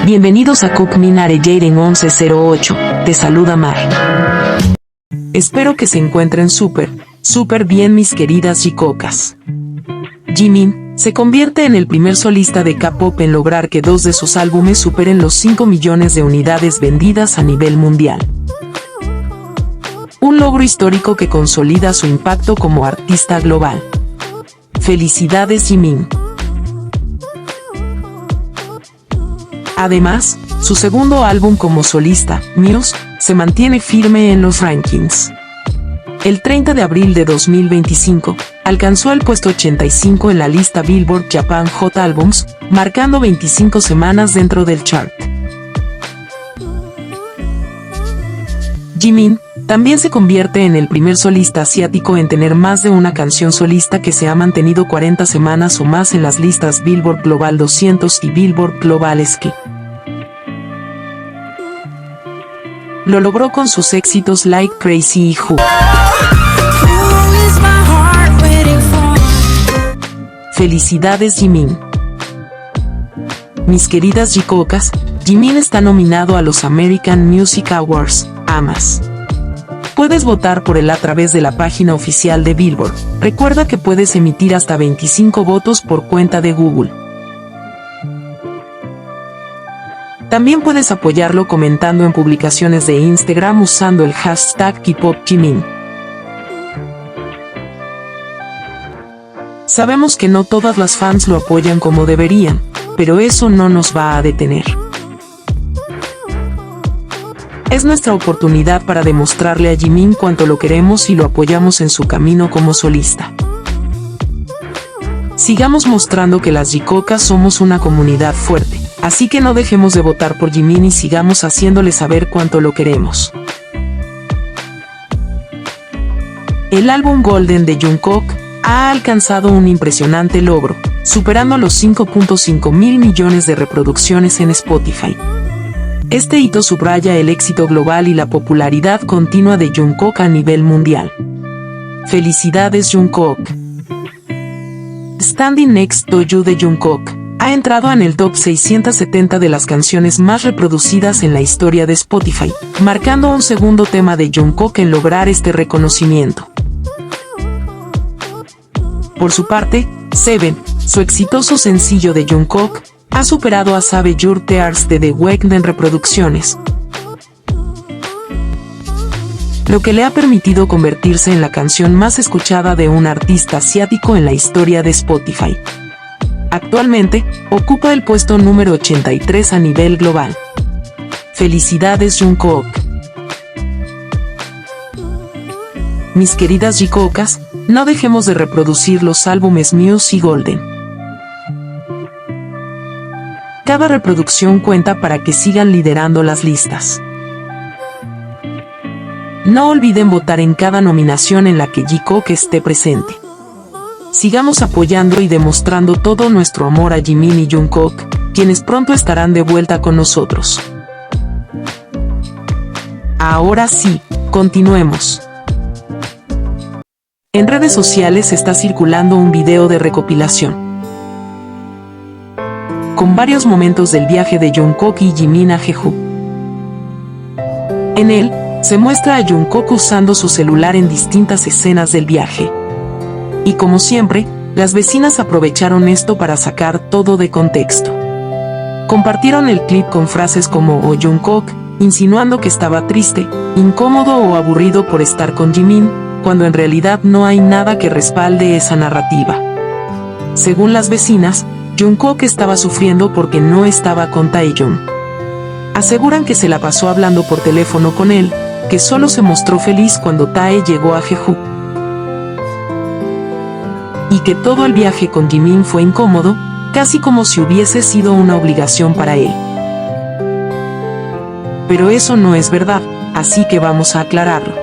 Bienvenidos a Cook Minare Jaden 1108, te saluda Mar. Espero que se encuentren súper bien mis queridas jicocas. Jimin se convierte en el primer solista de K-pop en lograr que 2 de sus álbumes superen los 5 millones de unidades vendidas a nivel mundial. Un logro histórico que consolida su impacto como artista global. Felicidades Jimin. Además, su segundo álbum como solista, Muse, se mantiene firme en los rankings. El 30 de abril de 2025, alcanzó el puesto 85 en la lista Billboard Japan Hot Albums, marcando 25 semanas dentro del chart. Jimin también se convierte en el primer solista asiático en tener más de una canción solista que se ha mantenido 40 semanas o más en las listas Billboard Global 200 y Billboard Global Ski. Lo logró con sus éxitos Like Crazy y Who. Felicidades Jimin. Mis queridas jicocas, Jimin está nominado a los American Music Awards, AMAs. Puedes votar por él a través de la página oficial de Billboard. Recuerda que puedes emitir hasta 25 votos por cuenta de Google. También puedes apoyarlo comentando en publicaciones de Instagram usando el hashtag KPopJimin. Sabemos que no todas las fans lo apoyan como deberían, pero eso no nos va a detener. Es nuestra oportunidad para demostrarle a Jimin cuánto lo queremos y lo apoyamos en su camino como solista. Sigamos mostrando que las jicocas somos una comunidad fuerte, así que no dejemos de votar por Jimin y sigamos haciéndole saber cuánto lo queremos. El álbum Golden de Jungkook ha alcanzado un impresionante logro, superando los 5.5 mil millones de reproducciones en Spotify. Este hito subraya el éxito global y la popularidad continua de Jungkook a nivel mundial. Felicidades Jungkook. Standing Next to You de Jungkook ha entrado en el top 670 de las canciones más reproducidas en la historia de Spotify, marcando un segundo tema de Jungkook en lograr este reconocimiento. Por su parte, Seven, su exitoso sencillo de Jungkook, ha superado a Save Your Tears de The Weeknd en reproducciones, lo que le ha permitido convertirse en la canción más escuchada de un artista asiático en la historia de Spotify. Actualmente, ocupa el puesto número 83 a nivel global. Felicidades Jungkook. Mis queridas jicocas, no dejemos de reproducir los álbumes Muse y Golden. Cada reproducción cuenta para que sigan liderando las listas. No olviden votar en cada nominación en la que Jungkook esté presente. Sigamos apoyando y demostrando todo nuestro amor a Jimin y Jungkook, quienes pronto estarán de vuelta con nosotros. Ahora sí, continuemos. En redes sociales está circulando un video de recopilación, con varios momentos del viaje de Jungkook y Jimin a Jeju. En él, se muestra a Jungkook usando su celular en distintas escenas del viaje. Y como siempre, las vecinas aprovecharon esto para sacar todo de contexto. Compartieron el clip con frases como "Oh Jungkook", insinuando que estaba triste, incómodo o aburrido por estar con Jimin, cuando en realidad no hay nada que respalde esa narrativa. Según las vecinas, Jungkook estaba sufriendo porque no estaba con Taeyong. Aseguran que se la pasó hablando por teléfono con él, que solo se mostró feliz cuando Tae llegó a Jeju. Y que todo el viaje con Jimin fue incómodo, casi como si hubiese sido una obligación para él. Pero eso no es verdad, así que vamos a aclararlo.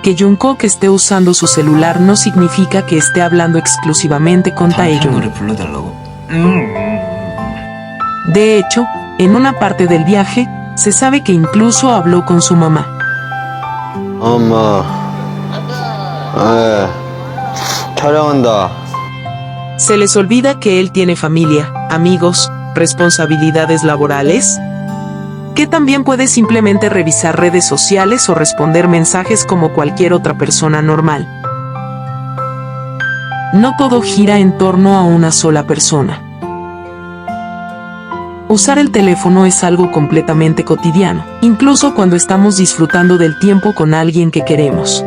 Que Jungkook esté usando su celular no significa que esté hablando exclusivamente con Taeyong. De hecho, en una parte del viaje, se sabe que incluso habló con su mamá. 엄마, 촬영한다. ¿Se les olvida que él tiene familia, amigos, responsabilidades laborales? Que también puede simplemente revisar redes sociales o responder mensajes como cualquier otra persona normal. No todo gira en torno a una sola persona. Usar el teléfono es algo completamente cotidiano, incluso cuando estamos disfrutando del tiempo con alguien que queremos.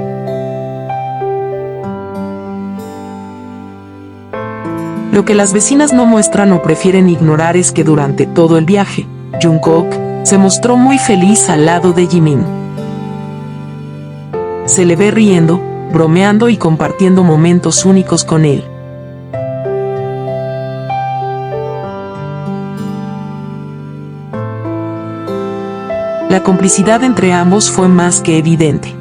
Lo que las vecinas no muestran o prefieren ignorar es que durante todo el viaje, Jungkook se mostró muy feliz al lado de Jimin. Se le ve riendo, bromeando y compartiendo momentos únicos con él. La complicidad entre ambos fue más que evidente.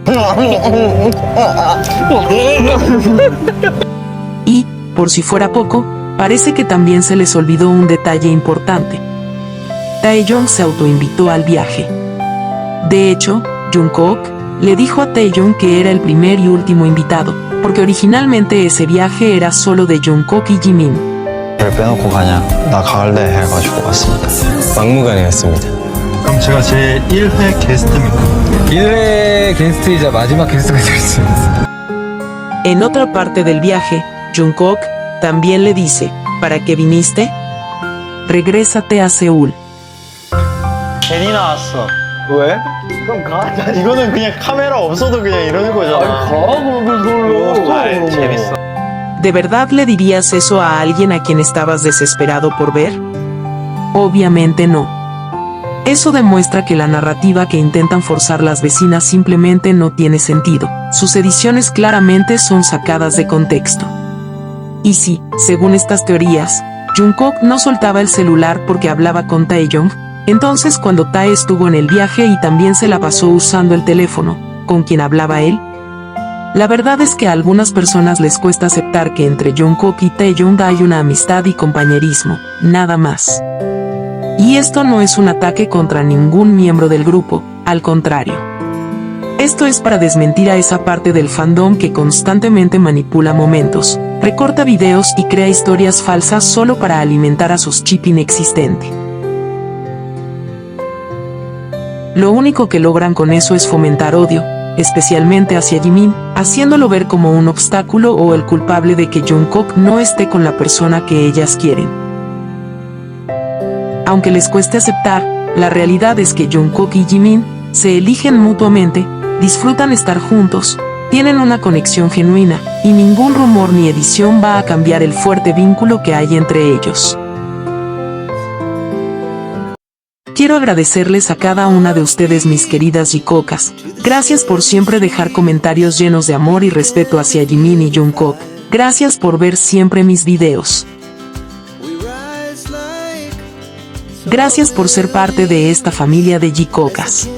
Y, por si fuera poco, parece que también se les olvidó un detalle importante. Taeyong se autoinvitó al viaje. De hecho, Jungkook le dijo a Taeyong que era el primer y último invitado, porque originalmente ese viaje era solo de Jungkook y Jimin. 왜 빼놓고 가냐? 나 가을래 해가지고 왔습니다. 막무가내였습니다. 그럼 제가 제 1회 게스트입니까? 1회 게스트이자 마지막 게스트가 될 수 있습니다. En otra parte del viaje, Jungkook también le dice, ¿para qué viniste? Regrésate a Seúl. 괜히 나왔어. 왜? 그럼 가. 이거는 그냥 카메라 없어도 그냥 이러는 거잖아. 재밌어. ¿De verdad le dirías eso a alguien a quien estabas desesperado por ver? Obviamente no. Eso demuestra que la narrativa que intentan forzar las vecinas simplemente no tiene sentido. Sus ediciones claramente son sacadas de contexto. Y sí, según estas teorías, Jungkook no soltaba el celular porque hablaba con Taeyong, entonces cuando Tae estuvo en el viaje y también se la pasó usando el teléfono, ¿con quién hablaba él? La verdad es que a algunas personas les cuesta aceptar que entre Jungkook y Taeyong hay una amistad y compañerismo, nada más. Y esto no es un ataque contra ningún miembro del grupo, al contrario. Esto es para desmentir a esa parte del fandom que constantemente manipula momentos, recorta videos y crea historias falsas solo para alimentar a sus chip inexistente. Lo único que logran con eso es fomentar odio, especialmente hacia Jimin, haciéndolo ver como un obstáculo o el culpable de que Jungkook no esté con la persona que ellas quieren. Aunque les cueste aceptar, la realidad es que Jungkook y Jimin se eligen mutuamente, disfrutan estar juntos, tienen una conexión genuina, y ningún rumor ni edición va a cambiar el fuerte vínculo que hay entre ellos. Quiero agradecerles a cada una de ustedes, mis queridas Jikokas. Gracias por siempre dejar comentarios llenos de amor y respeto hacia Jimin y Jungkook. Gracias por ver siempre mis videos. Gracias por ser parte de esta familia de Jikokas.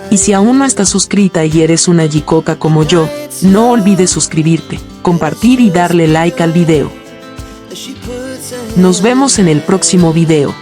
Y si aún no estás suscrita y eres una Jikoka como yo, no olvides suscribirte, compartir y darle like al video. Nos vemos en el próximo video.